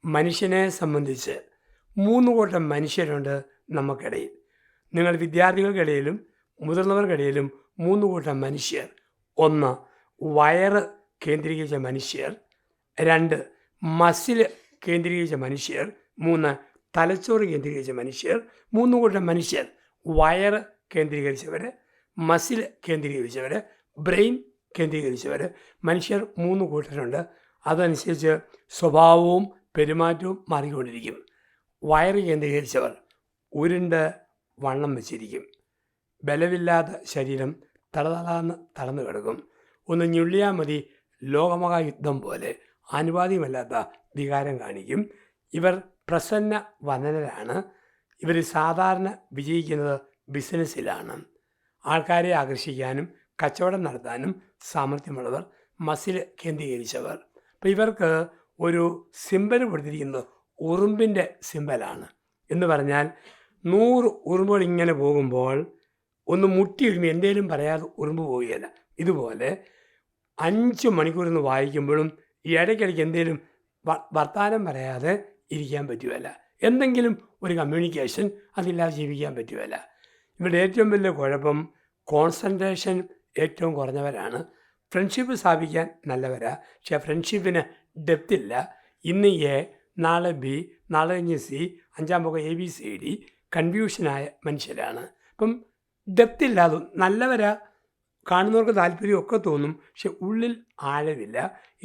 മനുഷ്യനെ സംബന്ധിച്ച് 3 കൂട്ടം മനുഷ്യരുണ്ട് നമുക്കിടയിൽ. നിങ്ങൾ വിദ്യാർത്ഥികൾക്കിടയിലും മുതിർന്നവർക്കിടയിലും 3 കൂട്ടം മനുഷ്യർ. 1, വയറ് കേന്ദ്രീകരിച്ച മനുഷ്യർ. 2, മസിൽ കേന്ദ്രീകരിച്ച മനുഷ്യർ. 3, തലച്ചോറ് കേന്ദ്രീകരിച്ച മനുഷ്യർ. 3 കൂട്ടം മനുഷ്യർ. വയറ് കേന്ദ്രീകരിച്ചവർ, മസിൽ കേന്ദ്രീകരിച്ചവർ, ബ്രെയിൻ കേന്ദ്രീകരിച്ചവർ. മനുഷ്യർ 3 കൂട്ടരുണ്ട്. അതനുസരിച്ച് സ്വഭാവവും പെരുമാറ്റവും മാറിക്കൊണ്ടിരിക്കും. വയറ് കേന്ദ്രീകരിച്ചവർ ഉരുണ്ട് വണ്ണം വെച്ചിരിക്കും. ബലമില്ലാത്ത ശരീരം തളതളാന്ന് തളർന്നു കിടക്കും. ഒന്ന് ഞുള്ളിയാൽ മതി ലോകമഹായുദ്ധം പോലെ ആനുപാതികമല്ലാത്ത വികാരം കാണിക്കും. ഇവർ പ്രസന്ന വദനരാണ്. ഇവർ സാധാരണ വിജയിക്കുന്നത് ബിസിനസ്സിലാണ്. ആൾക്കാരെ ആകർഷിക്കാനും കച്ചവടം നടത്താനും സാമർഥ്യമുള്ളവർ, മസിൽ കേന്ദ്രീകരിച്ചവർ. അപ്പോൾ ഇവർക്ക് ഒരു സിമ്പൽ കൊടുത്തിരിക്കുന്നത് ഉറുമ്പിൻ്റെ സിമ്പലാണ്. എന്ന് പറഞ്ഞാൽ 100 ഉറുമ്പുകൾ ഇങ്ങനെ പോകുമ്പോൾ ഒന്ന് മുട്ടി ഒരുമി എന്തേലും പറയാതെ ഉറുമ്പ് പോവുകയില്ല. ഇതുപോലെ 5 മണിക്കൂർ ഇന്ന് വായിക്കുമ്പോഴും ഈ ഇടയ്ക്കിടയ്ക്ക് എന്തേലും വർത്തമാനം പറയാതെ ഇരിക്കാൻ പറ്റുകയില്ല. എന്തെങ്കിലും ഒരു കമ്മ്യൂണിക്കേഷൻ അതില്ലാതെ ജീവിക്കാൻ പറ്റുകയില്ല. ഇവിടെ ഏറ്റവും വലിയ കുഴപ്പം കോൺസെൻട്രേഷൻ ഏറ്റവും കുറഞ്ഞവരാണ്. ഫ്രണ്ട്ഷിപ്പ് സ്ഥാപിക്കാൻ നല്ലവരാ, പക്ഷേ ഫ്രണ്ട്ഷിപ്പിന് ഡെപ്തില്ല. ഇന്ന് എ, നാളെ ബി, നാളെ കഴിഞ്ഞ് സി, 5-ാം പക്കം ABCD, കൺഫ്യൂഷനായ മനുഷ്യരാണ്. അപ്പം ഡെപ്തില്ലാതെ നല്ലവരാ, കാണുന്നവർക്ക് താല്പര്യമൊക്കെ തോന്നും, പക്ഷെ ഉള്ളിൽ ആഴമില്ല.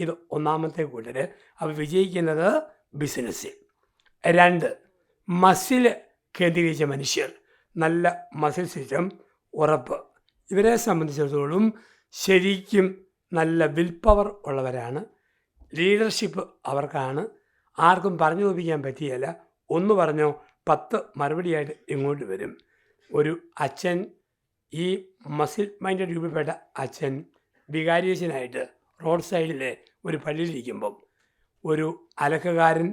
ഇത് 1ാമത്തെ കൂട്ടർ. അവർ വിജയിക്കുന്നത് ബിസിനസ്സിൽ. 2, മസിൽ കേന്ദ്രീകരിച്ച മനുഷ്യർ. നല്ല മസിൽ സിസ്റ്റം, ഉറപ്പ്. ഇവരെ സംബന്ധിച്ചിടത്തോളം ശരിക്കും നല്ല വിൽ പവർ ഉള്ളവരാണ്. ലീഡർഷിപ്പ് അവർക്കാണ്. ആർക്കും പറഞ്ഞു തോപ്പിക്കാൻ പറ്റിയല്ല. 1 പറഞ്ഞോ 10 മറുപടിയായിട്ട് ഇങ്ങോട്ട് വരും. ഒരു അച്ഛൻ, ഈ മസിൽ മൈൻഡ് രൂപപ്പെട്ട അച്ഛൻ വികാരിയച്ഛനായിട്ട് റോഡ് സൈഡിലെ ഒരു പള്ളിയിലിരിക്കുമ്പം ഒരു അലക്കുകാരൻ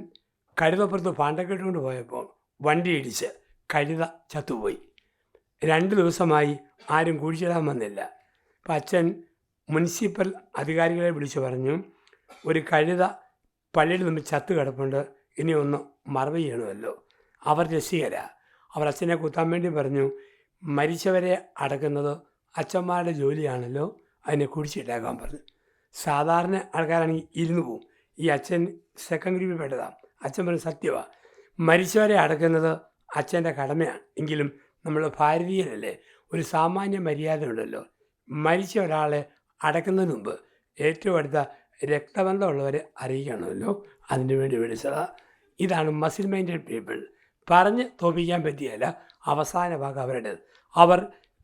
കഴുതപ്പുറത്ത് പാണ്ടക്കെട്ടുകൊണ്ട് പോയപ്പോൾ വണ്ടി ഇടിച്ച് കഴുത ചത്തുപോയി. 2 ദിവസമായി ആരും കുഴിച്ചിടാൻ വന്നില്ല. അപ്പം അച്ഛൻ മുനിസിപ്പൽ അധികാരികളെ വിളിച്ചു പറഞ്ഞു, ഒരു കഴുത പള്ളിയിൽ നിന്ന് ചത്ത് കിടപ്പുണ്ട്, ഇനി ഒന്ന് മറവ് ചെയ്യണമല്ലോ. അവർ രസികരാ. അവർ അച്ഛനെ കുത്താൻ വേണ്ടി പറഞ്ഞു, മരിച്ചവരെ അടക്കുന്നത് അച്ഛന്മാരുടെ ജോലിയാണല്ലോ, അതിനെ കുഴിച്ചിട്ടേക്കാൻ പറഞ്ഞു. സാധാരണ ആൾക്കാരാണെങ്കിൽ ഇരുന്ന് പോവും. ഈ അച്ഛൻ സെക്കൻഡ് ഗ്രൂപ്പിൽ പെട്ടതാണ്. അച്ഛൻ പറഞ്ഞു, സത്യമാണ്, മരിച്ചവരെ അടക്കുന്നത് അച്ഛൻ്റെ കടമയാണ്. എങ്കിലും നമ്മൾ ഭാരതീയരല്ലേ, ഒരു സാമാന്യ മര്യാദ ഉണ്ടല്ലോ. മരിച്ച ഒരാളെ അടക്കുന്നതിന് മുമ്പ് ഏറ്റവും അടുത്ത രക്തബന്ധമുള്ളവരെ അറിയിക്കണമല്ലോ, അതിനു വേണ്ടി വിളിച്ചതാണ്. ഇതാണ് മസിൽ മൈൻഡഡ് പീപ്പിൾ. പറഞ്ഞ് തോപ്പിക്കാൻ പറ്റിയല്ല. അവസാന ഭാഗം അവരുടേത്. അവർ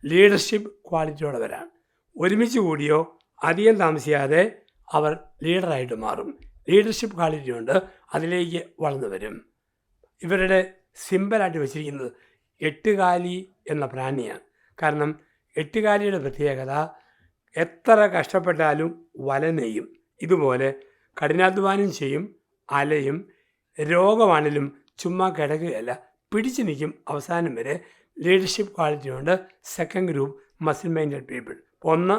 ലീഡർഷിപ്പ് ക്വാളിറ്റിയുള്ളവരാണ്. ഒരുമിച്ച് കൂടിയോ അധികം താമസിയാതെ അവർ ലീഡറായിട്ട് മാറും. ലീഡർഷിപ്പ് ക്വാളിറ്റി ഉണ്ട്, അതിലേക്ക് വളർന്നു വരും. ഇവരുടെ സിമ്പലായിട്ട് വെച്ചിരിക്കുന്നത് 8 കാലി എന്ന പ്രാണിയാണ്. കാരണം 8 കാലിയുടെ പ്രത്യേകത എത്ര കഷ്ടപ്പെട്ടാലും വല നെയ്യും. ഇതുപോലെ കഠിനാധ്വാനം ചെയ്യും, അലയും, രോഗമാണെങ്കിലും ചുമ്മാ കിടക്കുകയല്ല, പിടിച്ചു നിൽക്കും അവസാനം വരെ. ലീഡർഷിപ്പ് ക്വാളിറ്റി ഉണ്ട്. Second group muscle minded people. 1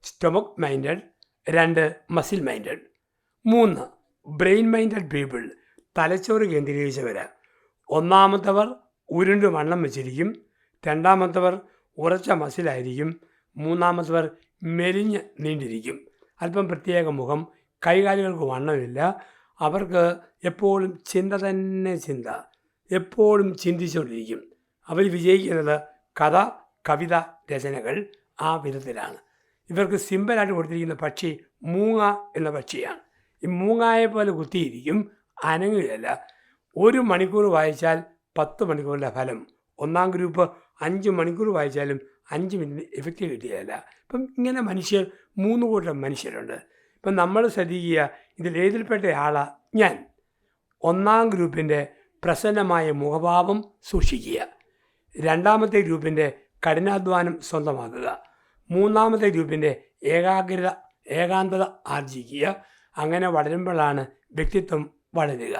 stomach minded, 2 muscle minded, 3 brain minded people. തലച്ചോറ് കേന്ദ്രീകരിച്ചവരാ. 1ാമത്തവർ ഉരുണ്ട് വണ്ണം വെച്ചിരിക്കും, 2ാമത്തവർ ഉറച്ച മസിലായിരിക്കും, 3ാമത്തവർ മെലിഞ്ഞ് നീണ്ടിരിക്കും. അല്പം പ്രത്യേക മുഖം, കൈകാലുകൾക്ക് വണ്ണമില്ല. അവർക്ക് എപ്പോഴും ചിന്ത തന്നെ ചിന്ത, എപ്പോഴും ചിന്തിച്ചുകൊണ്ടിരിക്കും. അവർ വിജയിക്കുന്നത് കഥ, കവിത, രചനകൾ ആ വിധത്തിലാണ്. ഇവർക്ക് സിമ്പലായിട്ട് കൊടുത്തിരിക്കുന്ന പക്ഷി മൂങ്ങ എന്ന പക്ഷിയാണ്. ഈ മൂങ്ങായെ പോലെ കുത്തിയിരിക്കും, അനങ്ങുകയല്ല. 1 മണിക്കൂർ വായിച്ചാൽ 10 മണിക്കൂറിൻ്റെ ഫലം. 1ാം ഗ്രൂപ്പ് 5 മണിക്കൂർ വായിച്ചാലും 5 മിനിറ്റ് എഫക്റ്റ് കിട്ടുകയല്ല. ഇപ്പം ഇങ്ങനെ മനുഷ്യർ 3 കൂട്ടം മനുഷ്യരുണ്ട്. ഇപ്പം നമ്മൾ ശ്രദ്ധിക്കുക, ഇതിലേതിൽപ്പെട്ട ആളാണ് ഞാൻ. 1ാം ഗ്രൂപ്പിൻ്റെ പ്രസന്നമായ മുഖഭാവം സൂക്ഷിക്കുക, 2ാമത്തെ ഗ്രൂപ്പിൻ്റെ കഠിനാധ്വാനം സ്വന്തമാക്കുക, 3ാമത്തെ ഗ്രൂപ്പിൻ്റെ ഏകാന്തത ആർജിക്കുക. അങ്ങനെ വളരുമ്പോഴാണ് വ്യക്തിത്വം വളരുക.